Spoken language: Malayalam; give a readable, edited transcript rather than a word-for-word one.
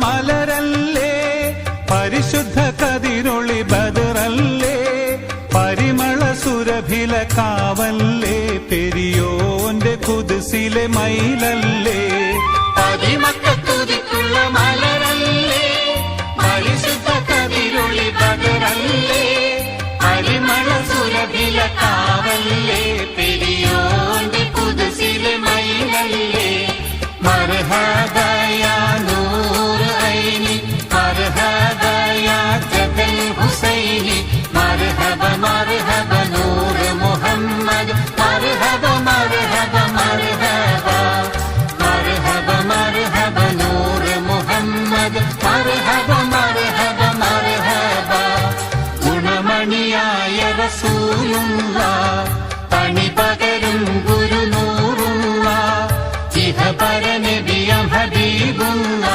മലരല്ലേ പരിശുദ്ധ കതിരൊളി ബദറല്ലേ പരിമള സുരഭില കാവല്ലേ പെരിയോന്റെ കുതിസിലെ മയിലല്ലേ പതിമക്കത്തുതിക്കുള്ള മലരല്ലേ പരിശുദ്ധ കതിരൊളി ബദറല്ലേ പരിമള സുരഭില കാവല്ലേ പെരിയോന്റെ കുതിസിലെ മയിലല്ലേ മർഹബാ യാ നൂർ ഐനി മർഹബാ യാ ജദൽ ഹുസൈനി മർഹബ മർഹബ നൂർ മുഹമ്മദ് മർഹബ മർഹബ മർഹബ മർഹബ മർഹബ നൂർ മുഹമ്മദ് മർഹബ മർഹബ മർഹബ ഗുണമണിയായ റസൂലുള്ളാഹ് പണി പകരും ഗുരുനൂറുള്ളാഹ് ഇഹപര നബിയം ഹബീബുള്ളാഹ്